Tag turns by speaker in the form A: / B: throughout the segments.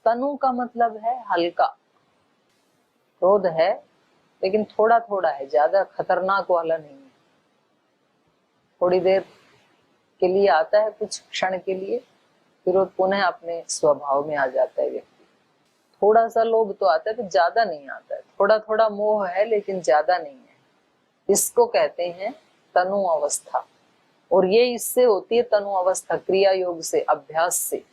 A: तनु का मतलब है हल्का। क्रोध है लेकिन थोड़ा थोड़ा है, ज्यादा खतरनाक वाला नहीं है। थोड़ी देर के लिए आता है, कुछ क्षण के लिए, फिर वो पुनः अपने स्वभाव में आ जाता है व्यक्ति। थोड़ा सा लोभ तो आता है तो ज्यादा नहीं आता है, थोड़ा थोड़ा मोह है लेकिन ज्यादा नहीं है। इसको कहते हैं तनु अवस्था। और ये इससे होती है तनु अवस्था, क्रिया योग से, अभ्यास से।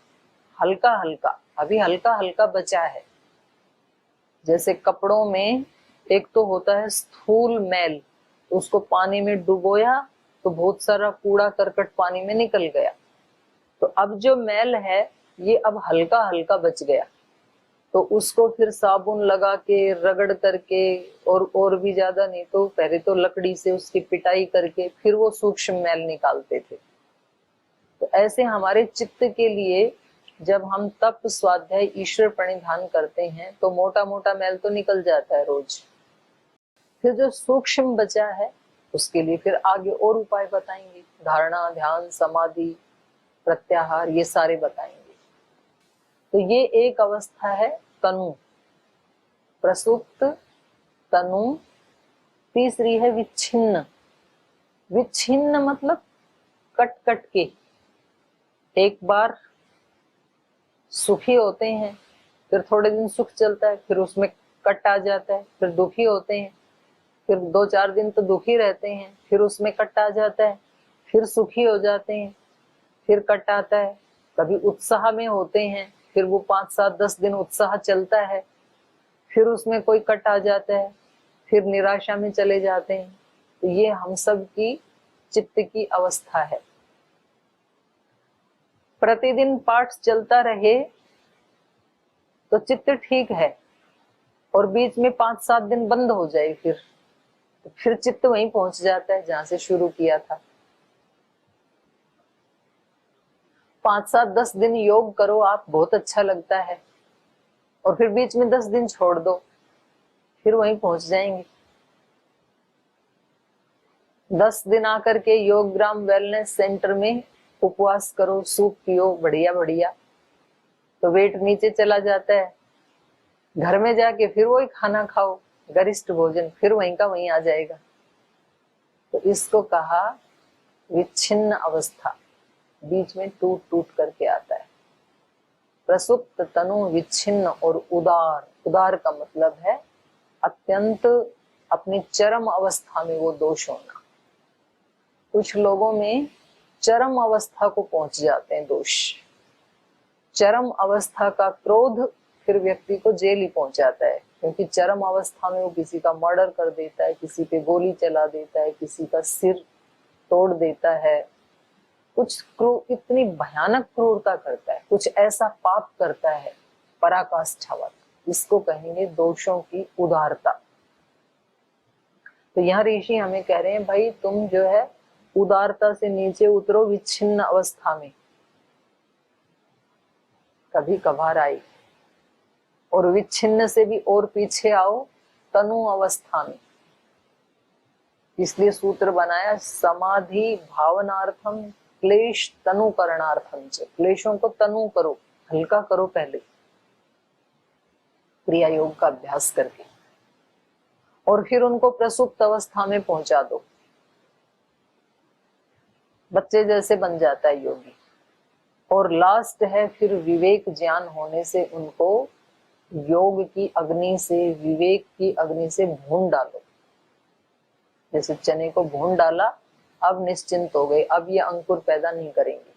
A: हल्का हल्का, अभी हल्का हल्का बचा है। जैसे कपड़ों में एक तो होता है स्थूल मैल, तो उसको पानी में डुबोया तो बहुत सारा कूड़ा करकट पानी में निकल गया। तो अब जो मैल है ये अब हल्का हल्का बच गया, तो उसको फिर साबुन लगा के रगड़ करके, और भी ज्यादा नहीं तो पहले तो लकड़ी से उसकी पिटाई करके फिर वो सूक्ष्म मैल निकालते थे। तो ऐसे हमारे चित्त के लिए जब हम तप स्वाध्याय ईश्वर प्रणिधान करते हैं तो मोटा मोटा मैल तो निकल जाता है रोज। फिर जो सूक्ष्म बचा है उसके लिए फिर आगे और उपाय बताएंगे, धारणा, ध्यान, समाधि, प्रत्याहार, ये सारे बताएंगे। तो ये एक अवस्था है तनु, प्रसुप्त तनु। तीसरी है विच्छिन्न। विच्छिन्न मतलब कट कट के। एक बार सुखी होते हैं, फिर थोड़े दिन सुख चलता है, फिर उसमें कट आ जाता है, फिर दुखी होते हैं, फिर 2-4 दिन तो दुखी रहते हैं, फिर उसमें कट आ जाता है, फिर सुखी हो जाते हैं, फिर कट आता है। कभी उत्साह में होते हैं, फिर वो 5-7-10 दिन उत्साह चलता है, फिर उसमें कोई कट आ जाता है, फिर निराशा में चले जाते हैं। तो ये हम सब की चित्त की अवस्था है। प्रतिदिन पाठ चलता रहे तो चित्त ठीक है, और बीच में 5-7 दिन बंद हो जाए तो फिर चित्त वहीं पहुंच जाता है जहां से शुरू किया था। 5-7-10 दिन योग करो आप, बहुत अच्छा लगता है, और फिर बीच में 10 दिन छोड़ दो, फिर वहीं पहुंच जाएंगे। 10 दिन आकर के योगग्राम वेलनेस सेंटर में उपवास करो, सूप पियो, बढ़िया बढ़िया, तो वेट नीचे चला जाता है। घर में जाके फिर वही खाना खाओ, गरिष्ठ भोजन, फिर वहीं का वहीं आ जाएगा। तो इसको कहा विच्छिन्न अवस्था, बीच में टूट टूट करके आता है। प्रसुप्त तनु विच्छिन्न और उदार। उदार का मतलब है अत्यंत अपनी चरम अवस्था में वो दोष होना। कुछ लोगों में चरम अवस्था को पहुंच जाते हैं दोष। चरम अवस्था का क्रोध फिर व्यक्ति को जेल ही पहुंचाता है, क्योंकि चरम अवस्था में वो किसी का मर्डर कर देता है, किसी पे गोली चला देता है, किसी का सिर तोड़ देता है, कुछ इतनी भयानक क्रूरता करता है, कुछ ऐसा पाप करता है पराकाष्ठावत। इसको कहेंगे दोषों की उदारता। तो यहाँ ऋषि हमें कह रहे हैं भाई तुम जो है उदारता से नीचे उतरो विच्छिन्न अवस्था में, कभी कभार आई, और विच्छिन्न से भी और पीछे आओ तनु अवस्था में। इसलिए सूत्र बनाया समाधि भावनार्थम क्लेश तनु करणार्थम च। क्लेशों को तनु करो, हल्का करो पहले क्रिया योग का अभ्यास करके, और फिर उनको प्रसुप्त अवस्था में पहुंचा दो। बच्चे जैसे बन जाता है योगी। और लास्ट है फिर विवेक ज्ञान होने से उनको योग की अग्नि से, विवेक की अग्नि से भून डालो। जैसे चने को भून डाला, अब निश्चिंत हो गए, अब ये अंकुर पैदा नहीं करेंगे।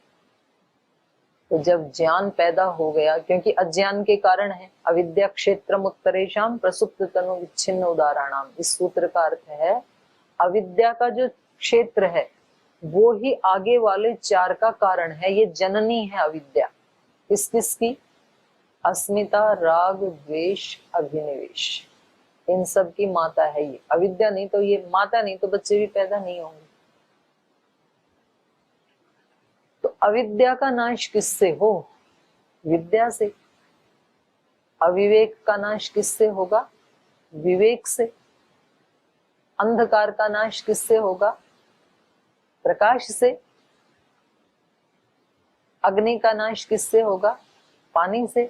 A: तो जब ज्ञान पैदा हो गया, क्योंकि अज्ञान के कारण है, अविद्या क्षेत्रम उत्तरेशम प्रसुप्त तनु विच्छिन्न उदाहरणाम। इस सूत्र का अर्थ है अविद्या का जो क्षेत्र है वो ही आगे वाले 4 का कारण है। ये जननी है अविद्या। किस किस की? अस्मिता, राग, द्वेष, अभिनिवेश, इन सब की माता है ये अविद्या। नहीं तो ये माता नहीं तो बच्चे भी पैदा नहीं होंगे। तो अविद्या का नाश किससे हो? विद्या से। अविवेक का नाश किससे होगा? विवेक से। अंधकार का नाश किससे होगा? प्रकाश से। अग्नि का नाश किससे होगा? पानी से।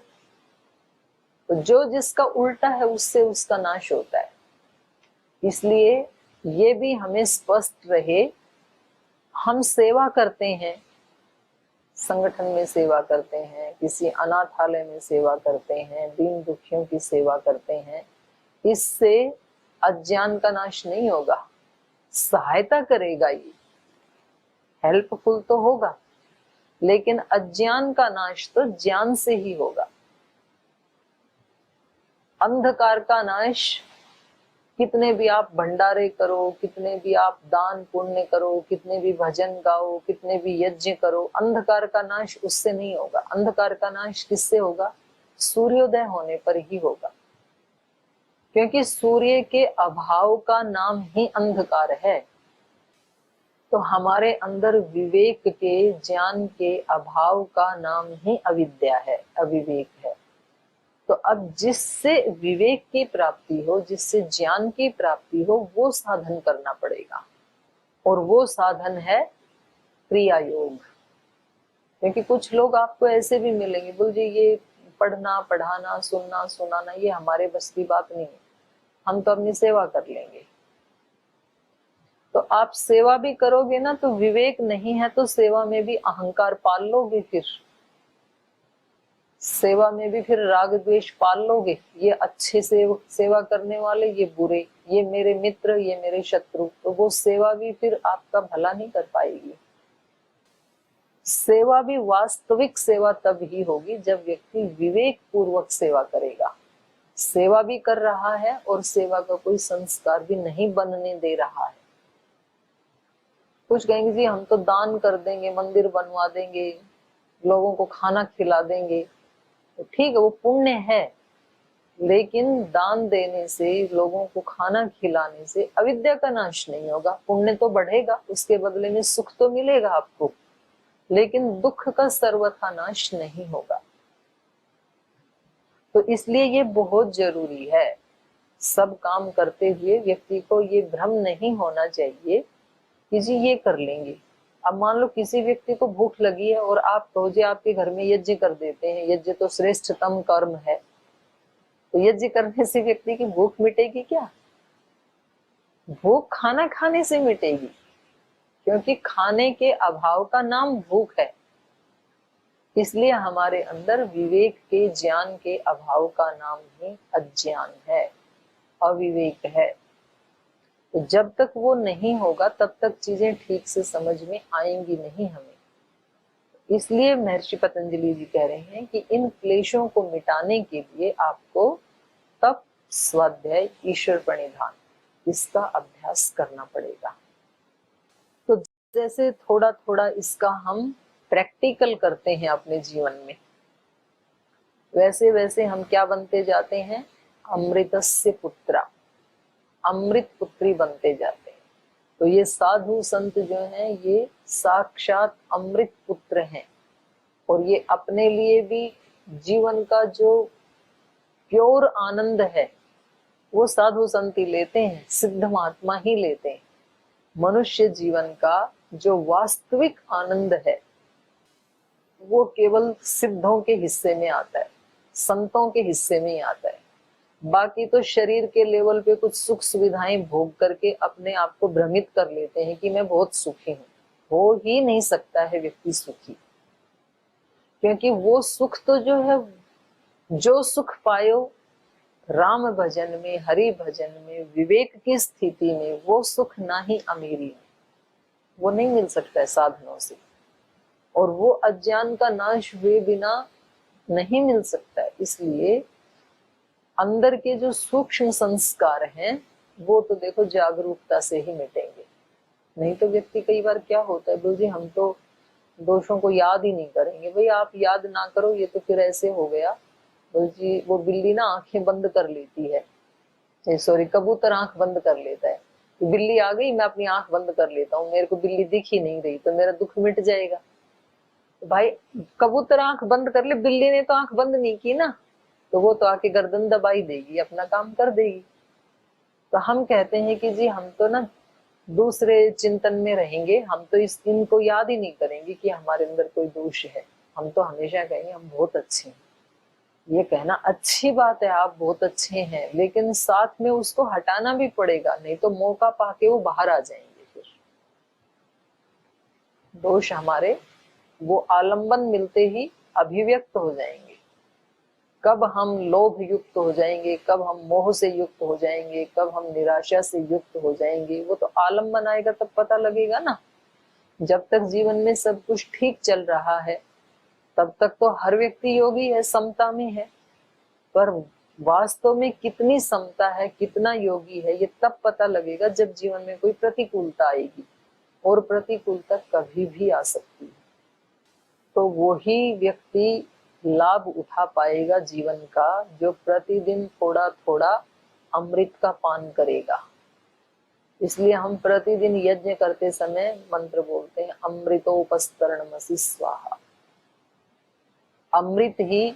A: तो जो जिसका उल्टा है उससे उसका नाश होता है। इसलिए ये भी हमें स्पष्ट रहे, हम सेवा करते हैं, संगठन में सेवा करते हैं, किसी अनाथालय में सेवा करते हैं, दीन दुखियों की सेवा करते हैं, इससे अज्ञान का नाश नहीं होगा। सहायता करेगा, ये हेल्पफुल तो होगा, लेकिन अज्ञान का नाश तो ज्ञान से ही होगा। अंधकार का नाश कितने भी आप भंडारे करो, कितने भी आप दान पुण्य करो, कितने भी भजन गाओ, कितने भी यज्ञ करो, अंधकार का नाश उससे नहीं होगा। अंधकार का नाश किससे होगा? सूर्योदय होने पर ही होगा, क्योंकि सूर्य के अभाव का नाम ही अंधकार है। तो हमारे अंदर विवेक के, ज्ञान के अभाव का नाम ही अविद्या है, अविवेक है। तो अब जिससे विवेक की प्राप्ति हो, जिससे ज्ञान की प्राप्ति हो, वो साधन करना पड़ेगा, और वो साधन है क्रिया योग। क्योंकि कुछ लोग आपको ऐसे भी मिलेंगे, बोल जी ये पढ़ना पढ़ाना सुनना सुनाना ये हमारे बस की बात नहीं है, हम तो अपनी सेवा कर लेंगे। तो आप सेवा भी करोगे ना, तो विवेक नहीं है तो सेवा में भी अहंकार पाल लोगे, फिर सेवा में भी फिर राग द्वेष पाल लोगे। ये अच्छे से सेवा करने वाले, ये बुरे, ये मेरे मित्र, ये मेरे शत्रु, तो वो सेवा भी फिर आपका भला नहीं कर पाएगी। सेवा भी वास्तविक सेवा तब ही होगी जब व्यक्ति विवेक पूर्वक सेवा करेगा। सेवा भी कर रहा है और सेवा का कोई संस्कार भी नहीं बनने दे रहा है। कुछ कहेंगे जी हम तो दान कर देंगे, मंदिर बनवा देंगे, लोगों को खाना खिला देंगे, तो ठीक है वो पुण्य है, लेकिन दान देने से, लोगों को खाना खिलाने से अविद्या का नाश नहीं होगा। पुण्य तो बढ़ेगा, उसके बदले में सुख तो मिलेगा आपको, लेकिन दुख का सर्वथा नाश नहीं होगा। तो इसलिए ये बहुत जरूरी है। सब काम करते हुए व्यक्ति को ये भ्रम नहीं होना चाहिए कि जी ये कर लेंगे। अब मान लो किसी व्यक्ति को भूख लगी है और आप कहो जी आपके घर में यज्ञ कर देते हैं, यज्ञ तो श्रेष्ठतम कर्म है, तो यज्ञ करने से व्यक्ति की भूख मिटेगी क्या? भूख खाना खाने से मिटेगी, क्योंकि खाने के अभाव का नाम भूख है। इसलिए हमारे अंदर विवेक के, ज्ञान के अभाव का नाम ही अज्ञान है, अविवेक है। तो जब तक वो नहीं होगा तब तक चीजें ठीक से समझ में आएंगी नहीं हमें। इसलिए महर्षि पतंजलि जी कह रहे हैं कि इन क्लेशों को मिटाने के लिए आपको तप, स्वाध्याय, ईश्वर प्रणिधान, इसका अभ्यास करना पड़ेगा। तो जैसे थोड़ा थोड़ा इसका हम प्रैक्टिकल करते हैं अपने जीवन में, वैसे वैसे हम क्या बनते जाते हैं? अमृतस्य पुत्रा, अमृत पुत्री बनते जाते हैं। तो ये साधु संत जो हैं ये साक्षात अमृत पुत्र हैं, और ये अपने लिए भी जीवन का जो प्योर आनंद है वो साधु संत ही लेते हैं, सिद्ध महात्मा ही लेते हैं। मनुष्य जीवन का जो वास्तविक आनंद है वो केवल सिद्धों के हिस्से में आता है, संतों के हिस्से में ही आता है। बाकी तो शरीर के लेवल पे कुछ सुख सुविधाएं भोग करके अपने आप को भ्रमित कर लेते हैं कि मैं बहुत सुखी हूं। हो ही नहीं सकता है व्यक्ति सुखी, क्योंकि वो सुख तो जो है, जो सुख पायो राम भजन में, हरि भजन में, विवेक की स्थिति में, वो सुख ना ही अमीरी में, वो नहीं मिल सकता है साधनों से, और वो अज्ञान का नाश हुए बिना नहीं मिल सकता है। इसलिए अंदर के जो सूक्ष्म संस्कार हैं वो तो देखो जागरूकता से ही मिटेंगे। नहीं तो व्यक्ति कई बार क्या होता है, बोल जी हम तो दोषों को याद ही नहीं करेंगे। भाई आप याद ना करो, ये तो फिर ऐसे हो गया, बोल जी वो बिल्ली ना आंखें बंद कर लेती है, सॉरी कबूतर आंख बंद कर लेता है, तो बिल्ली आ गई मैं अपनी आंख बंद कर लेता हूँ, मेरे को बिल्ली दिख ही नहीं रही तो मेरा दुख मिट जाएगा। तो भाई कबूतर आंख बंद कर ले, बिल्ली ने तो आंख बंद नहीं की ना, तो वो तो आके गर्दन दबाई देगी, अपना काम कर देगी। तो हम कहते हैं कि जी हम तो ना दूसरे चिंतन में रहेंगे, हम तो इस दिन को याद ही नहीं करेंगे कि हमारे अंदर कोई दोष है, हम तो हमेशा कहेंगे हम बहुत अच्छे हैं। ये कहना अच्छी बात है, आप बहुत अच्छे हैं, लेकिन साथ में उसको हटाना भी पड़ेगा, नहीं तो मौका पाके वो बाहर आ जाएंगे। फिर दोष हमारे वो आलंबन मिलते ही अभिव्यक्त हो जाएंगे। कब हम लोभ युक्त हो जाएंगे, कब हम मोह से युक्त हो जाएंगे, कब हम निराशा से युक्त हो जाएंगे, वो तो आलंबन आएगा तब पता लगेगा ना। जब तक जीवन में सब कुछ ठीक चल रहा है तब तक तो हर व्यक्ति योगी है, समता में है। पर वास्तव में कितनी समता है, कितना योगी है, ये तब पता लगेगा जब जीवन में कोई प्रतिकूलता आएगी, और प्रतिकूलता कभी भी आ सकती है। तो वही व्यक्ति लाभ उठा पाएगा जीवन का जो प्रतिदिन थोड़ा थोड़ा अमृत का पान करेगा। इसलिए हम प्रतिदिन यज्ञ करते समय मंत्र बोलते हैं, अमृतोपस्तरणमसि स्वाहा। अमृत ही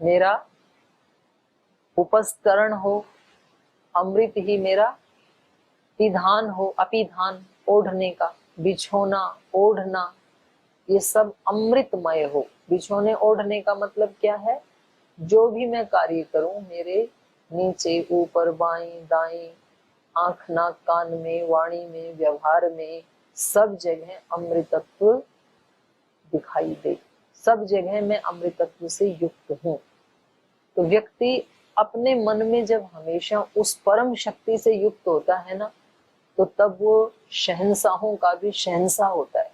A: मेरा उपस्तरण हो, अमृत ही मेरा पिधान हो, अपिधान ओढ़ने का, बिछोना ओढ़ना, ये सब अमृतमय हो। बिछोने ओढ़ने का मतलब क्या है, जो भी मैं कार्य करूं मेरे नीचे ऊपर बाईं दाईं, आंख नाक कान में, वाणी में, व्यवहार में, सब जगह अमृतत्व दिखाई दे, सब जगह मैं अमृतत्व से युक्त हूं। तो व्यक्ति अपने मन में जब हमेशा उस परम शक्ति से युक्त होता है ना, तो तब वो शहंशाहों का भी शहंशाह होता है।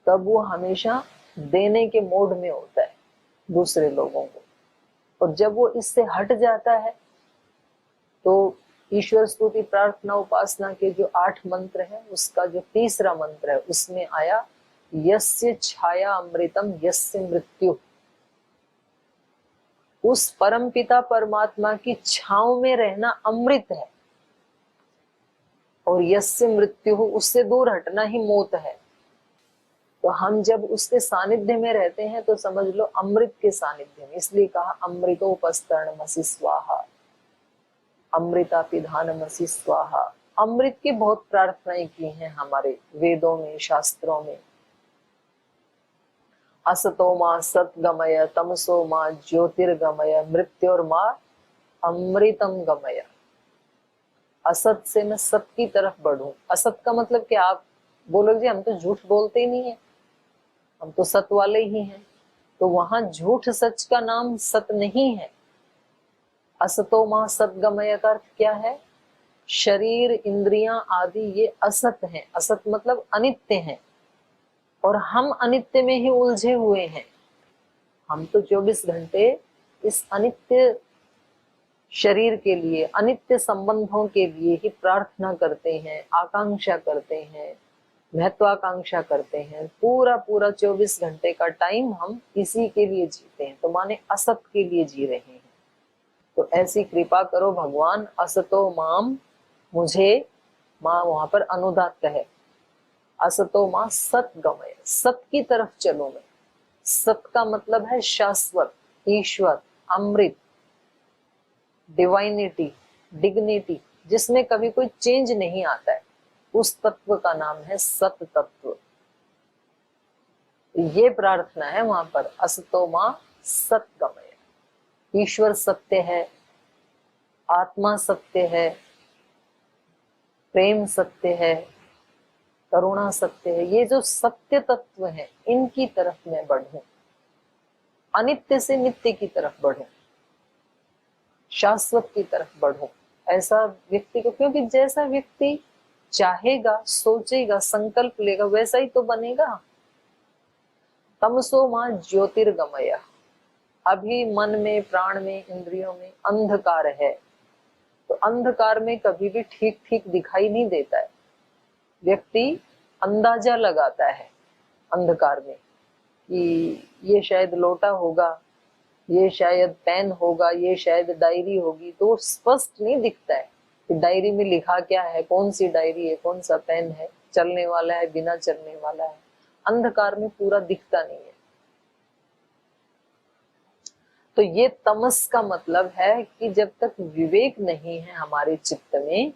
A: तब वो हमेशा देने के मोड में होता है दूसरे लोगों को। और जब वो इससे हट जाता है तो ईश्वर स्तुति प्रार्थना उपासना के जो 8 मंत्र हैं, उसका जो तीसरा मंत्र है उसमें आया, यस्य छाया अमृतम यस्य मृत्यु। उस परम पिता परमात्मा की छांव में रहना अमृत है, और यस्य मृत्यु, उससे दूर हटना ही मौत है। तो हम जब उसके सानिध्य में रहते हैं तो समझ लो अमृत के सानिध्य में। इसलिए कहा अमृतोपस्तरणमसि स्वाहा, अमृतापिधानमसि स्वाहा। अमृत की बहुत प्रार्थनाएं की हैं हमारे वेदों में, शास्त्रों में। असतो मां सतगमय, तमसो मां ज्योतिर्गमय, मृत्योर्मा अमृतम गमय। असत से मैं सत की तरफ बढ़ूं। असत का मतलब क्या, आप बोलोगे हम तो झूठ बोलते ही नहीं है, हम तो सत वाले ही हैं। तो वहां झूठ सच का नाम सत नहीं है। असतो मां सतगमय का अर्थ क्या है, शरीर इंद्रियां आदि ये असत हैं। असत मतलब अनित्य हैं, और हम अनित्य में ही उलझे हुए हैं। हम तो 24 घंटे इस अनित्य शरीर के लिए, अनित्य संबंधों के लिए ही प्रार्थना करते हैं, आकांक्षा करते हैं, महत्वाकांक्षा करते हैं। पूरा पूरा 24 घंटे का टाइम हम इसी के लिए जीते हैं, तो माने असत के लिए जी रहे हैं। तो ऐसी कृपा करो भगवान, असतो माम, मुझे, माँ वहां पर अनुदात्त है, असतो मां सत गमय, सत की तरफ चलो मैं। सत का मतलब है शाश्वत, ईश्वर, अमृत, डिवाइनिटी, डिग्निटी, जिसमें कभी कोई चेंज नहीं आता है, उस तत्व का नाम है सत तत्व। ये प्रार्थना है वहां पर, असतो मां सत गमय। ईश्वर सत्य है, आत्मा सत्य है, प्रेम सत्य है, करुणा सत्य है। ये जो सत्य तत्व है इनकी तरफ मैं बढ़ूं, अनित्य से नित्य की तरफ बढ़ूं, शाश्वत की तरफ बढ़ूं। ऐसा व्यक्ति को, क्योंकि जैसा व्यक्ति चाहेगा, सोचेगा, संकल्प लेगा, वैसा ही तो बनेगा। तमसो मां ज्योतिर्गमय। अभी मन में, प्राण में, इंद्रियों में अंधकार है, तो अंधकार में कभी भी ठीक ठीक दिखाई नहीं देता है। व्यक्ति अंदाजा लगाता है अंधकार में कि ये शायद लोटा होगा, ये शायद पेन होगा, ये शायद डायरी होगी, तो स्पष्ट नहीं दिखता है कि डायरी में लिखा क्या है, कौन सी डायरी है, कौन सा पेन है, चलने वाला है, बिना चलने वाला है। अंधकार में पूरा दिखता नहीं है। तो ये तमस का मतलब है कि जब तक विवेक नहीं है हमारे चित्त में,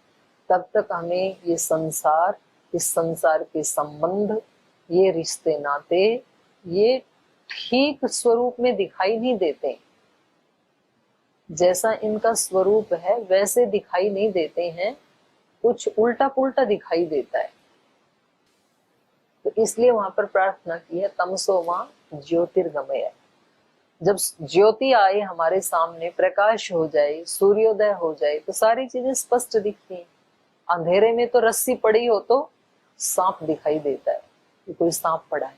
A: तब तक हमें ये संसार, इस संसार के संबंध, ये रिश्ते नाते, ये ठीक स्वरूप में दिखाई नहीं देते, जैसा इनका स्वरूप है वैसे दिखाई नहीं देते हैं, कुछ उल्टा पुल्टा दिखाई देता है। तो इसलिए वहां पर प्रार्थना की है तमसो मां ज्योतिर्गमय। जब ज्योति आए हमारे सामने, प्रकाश हो जाए, सूर्योदय हो जाए, तो सारी चीजें स्पष्ट दिखती हैं। अंधेरे में तो रस्सी पड़ी हो तो सांप दिखाई देता है कि कोई सांप पड़ा है।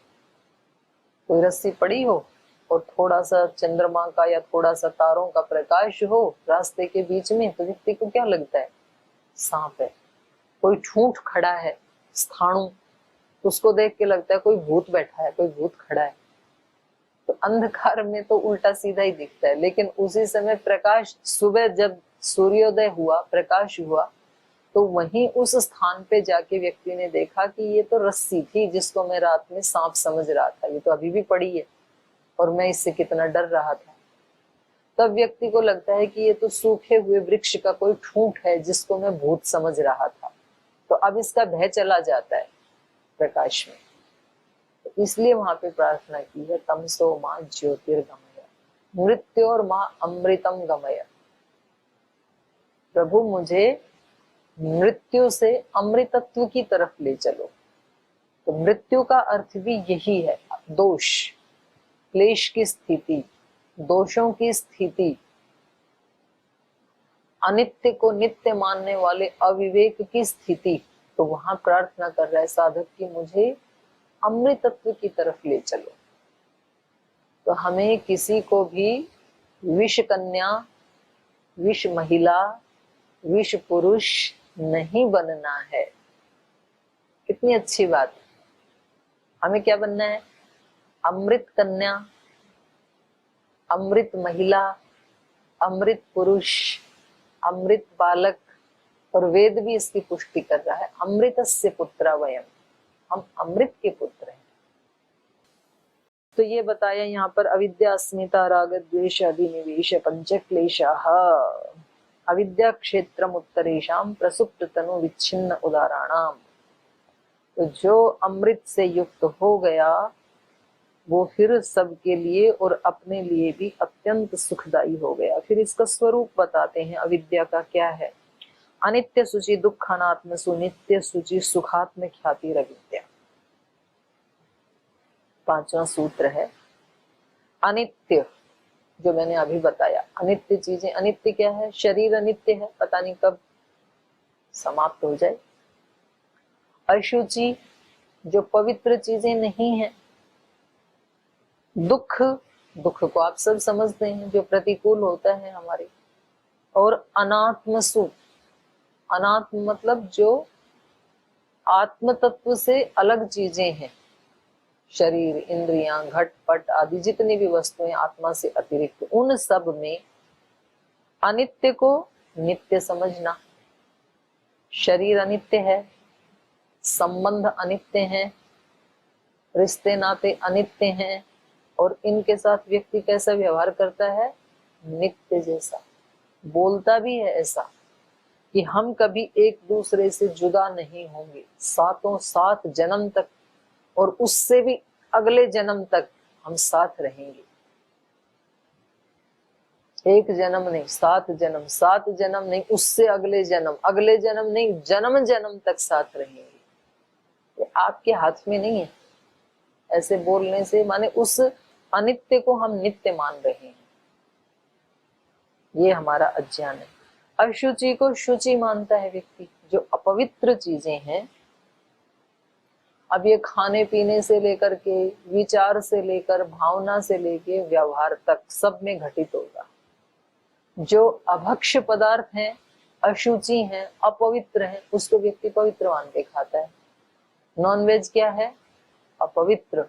A: कोई रस्सी पड़ी हो और थोड़ा सा चंद्रमा का या थोड़ा सा तारों का प्रकाश हो रास्ते के बीच में, तो व्यक्ति को क्या लगता है? सांप है। कोई ठूंठ खड़ा है, स्थाणु, उसको देख के लगता है कोई भूत बैठा है, कोई भूत खड़ा है। तो अंधकार में तो उल्टा सीधा ही दिखता है, लेकिन उसी समय प्रकाश, सुबह जब सूर्योदय हुआ, प्रकाश हुआ, तो वहीं उस स्थान पे जाके व्यक्ति ने देखा कि ये तो रस्सी थी जिसको मैं रात में सांप समझ रहा था, ये तो अभी भी पड़ी है और मैं इससे कितना डर रहा था। तब व्यक्ति को लगता है कि ये तो सूखे हुए वृक्ष का कोई ठूंठ है जिसको मैं भूत समझ रहा था। तो अब इसका भय चला जाता है प्रकाश में। तो इसलिए वहां पे प्रार्थना की है तमसो मां ज्योतिर्गमय, मृत्यु और मां अमृतम गमय। प्रभु मुझे मृत्यु से अमृतत्व की तरफ ले चलो। तो मृत्यु का अर्थ भी यही है, दोष, क्लेश की स्थिति, दोषों की स्थिति, अनित्य को नित्य मानने वाले अविवेक की स्थिति। तो वहां प्रार्थना कर रहा है साधक कि मुझे अमृतत्व की तरफ ले चलो। तो हमें किसी को भी विष कन्या, विष महिला, विष पुरुष नहीं बनना है। कितनी अच्छी बात। हमें क्या बनना है? अमृत कन्या, अमृत महिला, अमृत पुरुष, अमृत बालक। और वेद भी इसकी पुष्टि कर रहा है, अमृतस्य पुत्रा वयम, हम अमृत के पुत्र हैं। तो ये बताया यहाँ पर अविद्या अस्मिता राग द्वेष अभिनिवेश पंचक्लेशाः अविद्या क्षेत्रम उत्तरेषाम प्रसुप्त तनु विच्छिन्न उदाहरणाम। तो जो अमृत से युक्त हो गया वो फिर सबके लिए और अपने लिए भी अत्यंत सुखदायी हो गया। फिर इसका स्वरूप बताते हैं अविद्या का क्या है। अनित्य सूचि दुखानात्म सुनित्य सूचि सुखात्म ख्याति अविद्या। पांचवा सूत्र है अनित्य, जो मैंने अभी बताया। अनित्य चीजें, अनित्य क्या है? शरीर अनित्य है, पता नहीं कब समाप्त हो जाए। अशुचि, जो पवित्र चीजें नहीं है। दुख, दुख को आप सब समझते हैं, जो प्रतिकूल होता है हमारे। और अनात्म सुख, अनात्म मतलब जो आत्म तत्व से अलग चीजें हैं। शरीर, इंद्रियां, घटपट आदि जितनी भी वस्तुएं आत्मा से अतिरिक्त, उन सब में अनित्य को नित्य समझना। शरीर अनित्य है, संबंध अनित्य हैं, रिश्ते नाते अनित्य हैं, और इनके साथ व्यक्ति कैसा व्यवहार करता है? नित्य जैसा। बोलता भी है ऐसा कि हम कभी एक दूसरे से जुदा नहीं होंगे, सातों सात जन्म तक, और उससे भी अगले जन्म तक हम साथ रहेंगे। एक जन्म नहीं, सात जन्म, सात जन्म नहीं, उससे अगले जन्म, अगले जन्म नहीं, जन्म जन्म तक साथ रहेंगे। ये आपके हाथ में नहीं है। ऐसे बोलने से माने उस अनित्य को हम नित्य मान रहे हैं, ये हमारा अज्ञान है। अशुचि को शुचि मानता है व्यक्ति, जो अपवित्र चीजें हैं। अब ये खाने पीने से लेकर के, विचार से लेकर, भावना से लेकर व्यवहार तक सब में घटित होगा। जो अभक्ष्य पदार्थ हैं, अशुचि हैं, अपवित्र हैं, उसको व्यक्ति पवित्र मान के खाता है। नॉनवेज क्या है? अपवित्र।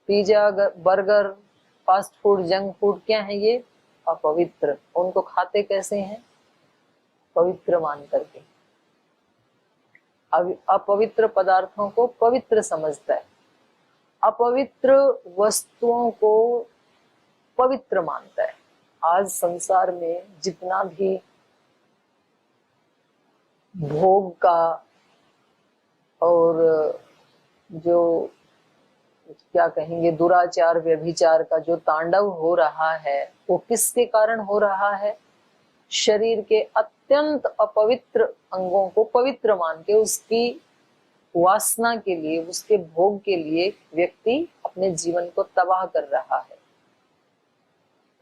A: Pizza, burger, fast food, junk food क्या है? ये अपवित्र। उनको खाते कैसे हैं? पवित्र मान करके। अपवित्र पदार्थों को पवित्र समझता है, अपवित्र वस्तुओं को पवित्र मानता है। आज संसार में जितना भी भोग का और जो क्या कहेंगे, दुराचार व्यभिचार का जो तांडव हो रहा है वो किसके कारण हो रहा है? शरीर के अत्यंत अपवित्र अंगों को पवित्र मान के उसकी वासना के लिए, उसके भोग के लिए व्यक्ति अपने जीवन को तबाह कर रहा है।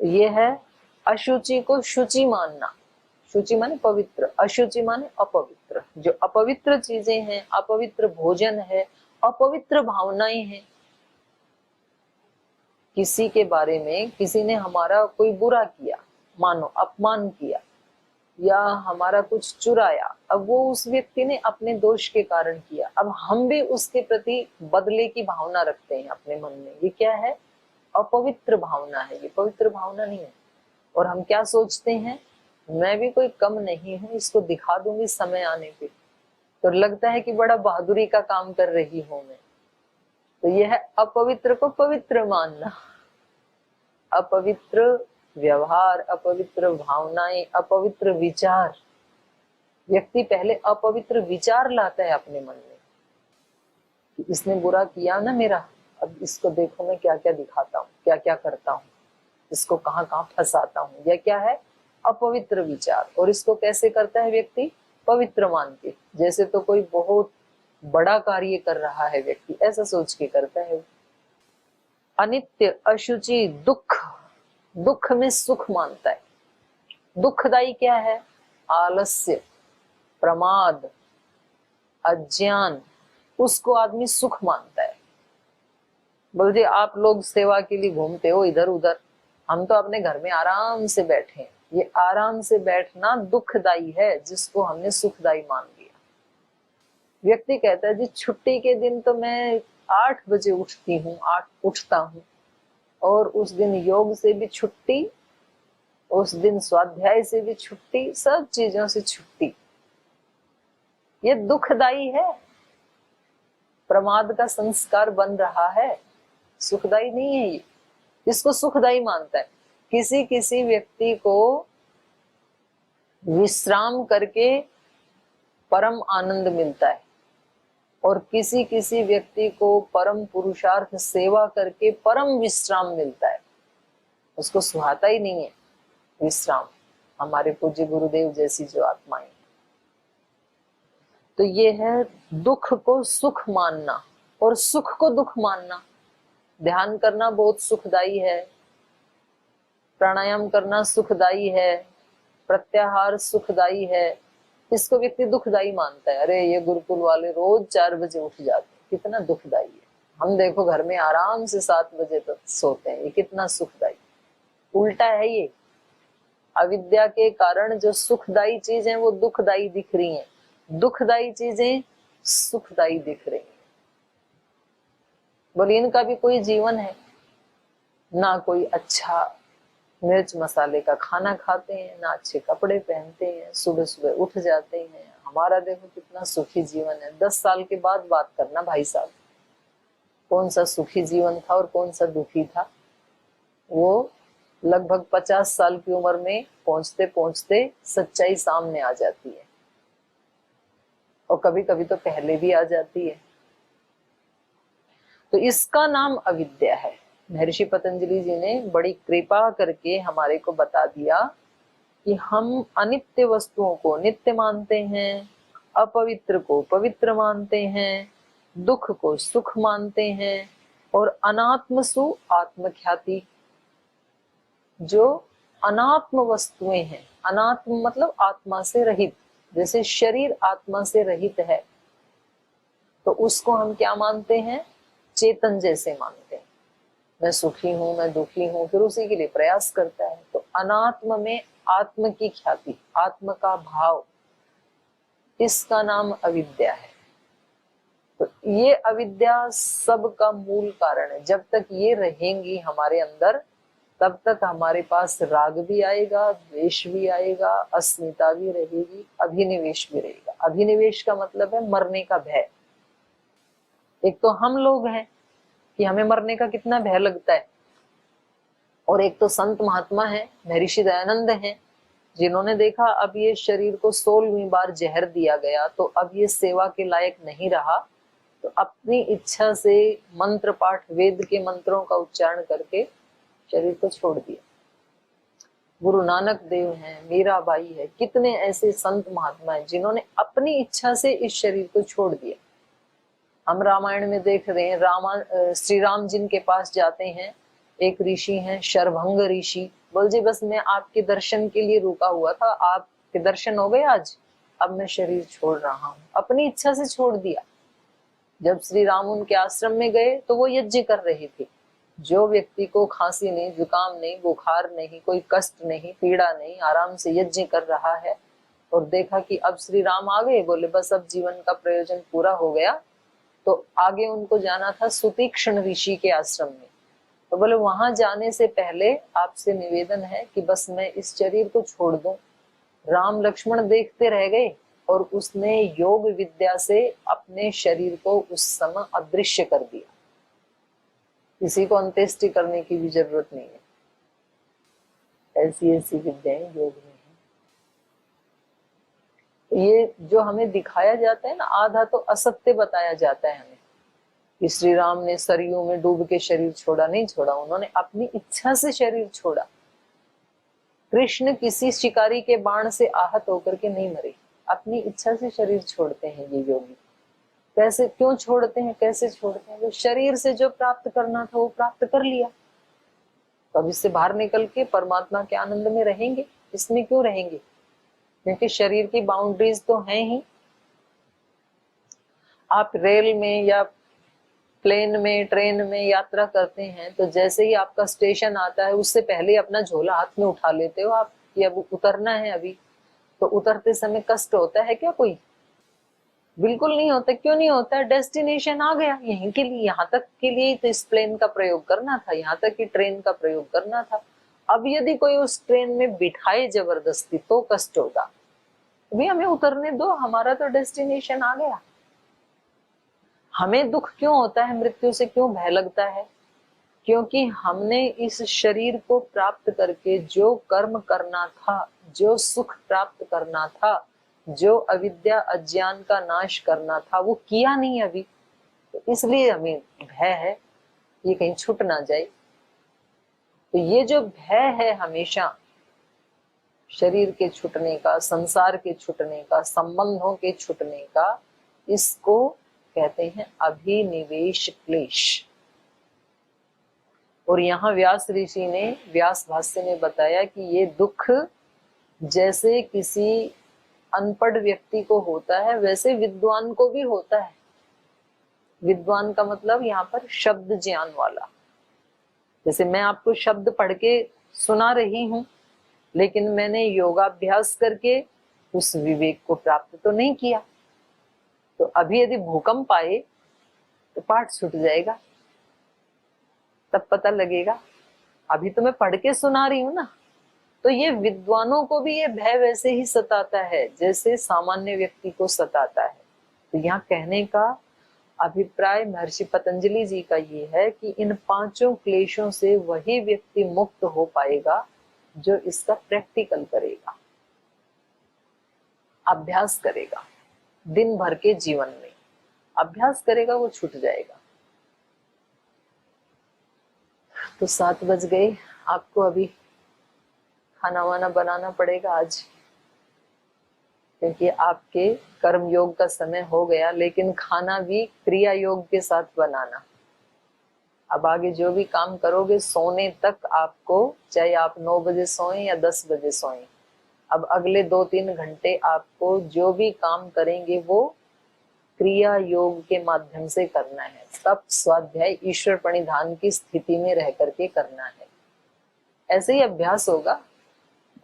A: यह है अशुचि को शुचि मानना। शुचि माने पवित्र, अशुचि माने अपवित्र। जो अपवित्र चीजें हैं, अपवित्र भोजन है, अपवित्र भावनाएं हैं, किसी के बारे में किसी ने हमारा कोई बुरा किया, मानो अपमान किया या हमारा कुछ चुराया, अब वो उस व्यक्ति ने अपने दोष के कारण किया, अब हम भी उसके प्रति बदले की भावना रखते हैं अपने मन में। ये क्या है? अपवित्र भावना है, ये पवित्र भावना नहीं है। और हम क्या सोचते हैं, मैं भी कोई कम नहीं हूं, इसको दिखा दूंगी समय आने पे, तो लगता है कि बड़ा बहादुरी का काम कर रही हूं मैं। तो यह है अपवित्र को पवित्र मानना। अपवित्र व्यवहार, अपवित्र भावनाएं, अपवित्र विचार, व्यक्ति पहले अपवित्र विचार लाता है अपने मन में कि इसने बुरा किया ना मेरा, अब इसको देखो मैं क्या क्या दिखाता हूँ, क्या क्या करता हूँ, इसको कहाँ कहाँ फंसाता हूँ। यह क्या है? अपवित्र विचार। और इसको कैसे करता है व्यक्ति? पवित्र मान के, जैसे तो कोई बहुत बड़ा कार्य कर रहा है व्यक्ति, ऐसा सोच के करता है। अनित्य, अशुचि, दुख, दुख में सुख मानता है। दुखदाई क्या है? आलस्य, प्रमाद, अज्ञान, उसको आदमी सुख मानता है। बोलते आप लोग सेवा के लिए घूमते हो इधर उधर, हम तो अपने घर में आराम से बैठे हैं। ये आराम से बैठना दुखदाई है, जिसको हमने सुखदाई मान लिया। व्यक्ति कहता है जी छुट्टी के दिन तो मैं 8 बजे उठती हूँ, 8 उठता हूँ, और उस दिन योग से भी छुट्टी, उस दिन स्वाध्याय से भी छुट्टी, सब चीजों से छुट्टी। ये दुखदाई है, प्रमाद का संस्कार बन रहा है, सुखदाई नहीं है ये। इसको सुखदाई मानता है। किसी किसी व्यक्ति को विश्राम करके परम आनंद मिलता है, और किसी किसी व्यक्ति को परम पुरुषार्थ सेवा करके परम विश्राम मिलता है। उसको सुहाता ही नहीं है विश्राम, हमारे पूज्य गुरुदेव जैसी जो आत्माएं। तो ये है दुख को सुख मानना और सुख को दुख मानना। ध्यान करना बहुत सुखदाई है, प्राणायाम करना सुखदाई है, प्रत्याहार सुखदाई है, इसको व्यक्ति दुखदाई मानता है। अरे ये गुरुकुल वाले रोज 4 बजे उठ जाते हैं, कितना दुखदाई है। हम देखो घर में आराम से 7 बजे तक सोते हैं, ये कितना सुखदाई। उल्टा है ये। अविद्या के कारण जो सुखदाई चीजें वो दुखदाई दिख रही हैं, दुखदाई चीजें सुखदाई दिख रही हैं। बोलिए इनका भी कोई जीवन है ना? कोई अच्छा मिर्च मसाले का खाना खाते हैं, ना अच्छे कपड़े पहनते हैं, सुबह सुबह उठ जाते हैं। हमारा देखो कितना सुखी जीवन है। 10 साल के बाद बात करना भाई साहब, कौन सा सुखी जीवन था और कौन सा दुखी था। वो लगभग 50 साल की उम्र में पहुंचते पहुंचते सच्चाई सामने आ जाती है, और कभी कभी तो पहले भी आ जाती है। तो इसका नाम अविद्या है। महर्षि पतंजलि जी ने बड़ी कृपा करके हमारे को बता दिया कि हम अनित्य वस्तुओं को नित्य मानते हैं, अपवित्र को पवित्र मानते हैं, दुख को सुख मानते हैं, और अनात्मसु आत्मख्याति, जो अनात्म वस्तुएं हैं। अनात्म मतलब आत्मा से रहित, जैसे शरीर आत्मा से रहित है तो उसको हम क्या मानते हैं? चेतन जैसे मानते हैं। मैं सुखी हूं, मैं दुखी हूं, फिर उसी के लिए प्रयास करता है। तो अनात्म में आत्म की ख्याति, आत्म का भाव, इसका नाम अविद्या है। तो ये अविद्या सब का मूल कारण है। जब तक ये रहेंगी हमारे अंदर, तब तक हमारे पास राग भी आएगा, द्वेष भी आएगा, अस्मिता भी रहेगी, अभिनिवेश भी रहेगा। अभिनिवेश का मतलब है मरने का भय। एक तो हम लोग हैं कि हमें मरने का कितना भय लगता है, और एक तो संत महात्मा है, महर्षि दयानंद हैं, जिन्होंने देखा अब ये शरीर को 16वीं बार जहर दिया गया, तो अब ये सेवा के लायक नहीं रहा, तो अपनी इच्छा से मंत्र पाठ, वेद के मंत्रों का उच्चारण करके शरीर को छोड़ दिया। गुरु नानक देव हैं, मीराबाई है, कितने ऐसे संत महात्मा हैं जिन्होंने अपनी इच्छा से इस शरीर को छोड़ दिया। हम रामायण में देख रहे हैं, श्री राम जिनके पास जाते हैं, एक ऋषि हैं शरभंग ऋषि, बोल जी बस मैं आपके दर्शन के लिए रुका हुआ था, आपके दर्शन हो गए आज, अब मैं शरीर छोड़ रहा हूँ। अपनी इच्छा से छोड़ दिया। जब श्री राम उनके आश्रम में गए तो वो यज्ञ कर रहे थे। जो व्यक्ति को खांसी नहीं, जुकाम नहीं, बुखार नहीं, कोई कष्ट नहीं, पीड़ा नहीं, आराम से यज्ञ कर रहा है, और देखा कि अब श्री राम आ गए, बोले बस अब जीवन का प्रयोजन पूरा हो गया, तो आगे उनको जाना था सुतीक्ष्ण ऋषि के आश्रम में। तो बोले वहां जाने से पहले आपसे निवेदन है कि बस मैं इस शरीर को छोड़ दूं। राम लक्ष्मण देखते रह गए और उसने योग विद्या से अपने शरीर को उस समय अदृश्य कर दिया। किसी को अंत्येष्टि करने की भी जरूरत नहीं है, ऐसी ऐसी विद्याएं योग में है। ये जो हमें दिखाया जाता है ना, आधा तो असत्य बताया जाता है हमें कि श्री राम ने सरयू में डूब के शरीर छोड़ा, नहीं छोड़ा, उन्होंने अपनी इच्छा से शरीर छोड़ा। कृष्ण किसी शिकारी के बाण से आहत होकर के नहीं मरे, अपनी इच्छा से शरीर छोड़ते हैं ये योगी। कैसे, क्यों छोड़ते हैं, कैसे छोड़ते हैं? वो शरीर से जो प्राप्त करना था वो प्राप्त कर लिया, तो अब इससे बाहर निकल के परमात्मा के आनंद में रहेंगे। इसमें क्यों रहेंगे? क्योंकि शरीर की बाउंड्रीज तो हैं ही। आप रेल में या प्लेन में, ट्रेन में यात्रा करते हैं तो जैसे ही आपका स्टेशन आता है उससे पहले अपना झोला हाथ में उठा लेते हो आप कि अब उतरना है अभी। तो उतरते समय कष्ट होता है क्या कोई? बिल्कुल नहीं होता। क्यों नहीं होता? डेस्टिनेशन आ गया, यहीं के लिए, यहाँ तक के लिए तो इस प्लेन का प्रयोग करना था, यहाँ तक की ट्रेन का प्रयोग करना था। अब यदि कोई उस ट्रेन में बिठाए जबरदस्ती तो कष्ट होगा। अभी हमें उतरने दो, हमारा तो डेस्टिनेशन आ गया। हमें दुख क्यों होता है, मृत्यु से क्यों भय लगता है? क्योंकि हमने इस शरीर को प्राप्त करके जो कर्म करना था, जो सुख प्राप्त करना था, जो अविद्या अज्ञान का नाश करना था, वो किया नहीं अभी। तो इसलिए हमें भय है ये कहीं छूट ना जाए। तो ये जो भय है हमेशा शरीर के छूटने का, संसार के छूटने का, संबंधों के छूटने का, इसको कहते हैं अभिनिवेश क्लेश। और यहाँ व्यास ऋषि ने व्यास भाष्य में बताया कि ये दुख जैसे किसी अनपढ़ व्यक्ति को होता है वैसे विद्वान को भी होता है। विद्वान का मतलब यहाँ पर शब्द ज्ञान वाला। जैसे मैं आपको शब्द पढ़ के सुना रही हूं, लेकिन मैंने योगाभ्यास करके उस विवेक को प्राप्त तो नहीं किया। तो अभी यदि भूकंप आए तो पाठ छूट जाएगा, तब पता लगेगा। अभी तो मैं पढ़ के सुना रही हूं ना। तो ये विद्वानों को भी ये भय वैसे ही सताता है जैसे सामान्य व्यक्ति को सताता है। तो यहाँ कहने का अभिप्राय महर्षि पतंजलि जी का ये है कि इन पांचों क्लेशों से वही व्यक्ति मुक्त हो पाएगा जो इसका प्रैक्टिकल करेगा, अभ्यास करेगा। दिन भर के जीवन में अभ्यास करेगा, वो छूट जाएगा। तो 7 बज गए, आपको अभी खाना वाना बनाना पड़ेगा आज, क्योंकि आपके कर्म योग का समय हो गया। लेकिन खाना भी क्रिया योग के साथ बनाना। अब आगे जो भी काम करोगे सोने तक आपको, चाहे आप 9 बजे सोएं या 10 बजे सोएं, अब अगले 2-3 घंटे आपको जो भी काम करेंगे वो क्रिया योग के माध्यम से करना है। सब स्वाध्याय ईश्वर प्रणिधान की स्थिति में रह करके करना है। ऐसे ही अभ्यास होगा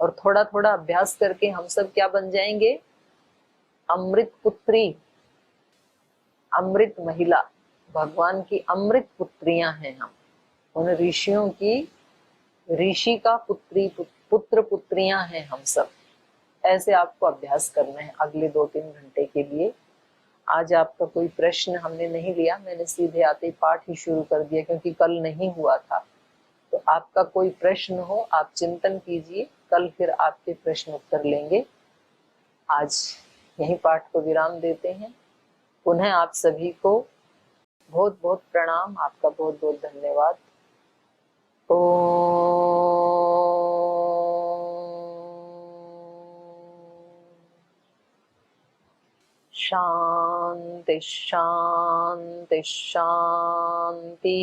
A: और थोड़ा थोड़ा अभ्यास करके हम सब क्या बन जाएंगे? अमृत पुत्री, अमृत महिला, भगवान की अमृत पुत्रियां हैं हम। उन ऋषियों की, ऋषि का पुत्री, पुत्र पुत्रियां हैं हम सब। ऐसे आपको अभ्यास करना है अगले 2-3 घंटे के लिए। आज आपका कोई प्रश्न हमने नहीं लिया, मैंने सीधे आते ही पाठ ही शुरू कर दिया क्योंकि कल नहीं हुआ था। तो आपका कोई प्रश्न हो आप चिंतन कीजिए, कल फिर आपके प्रश्न उत्तर लेंगे। आज यही पाठ को विराम देते हैं। पुनः आप सभी को बहुत बहुत प्रणाम, आपका बहुत बहुत धन्यवाद। ओ शांति शांति शांति।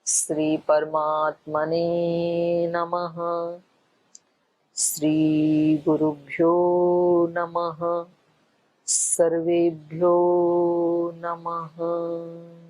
A: श्री परमात्मने नमः। श्री गुरुभ्यो नमः। सर्वेभ्यो नमः।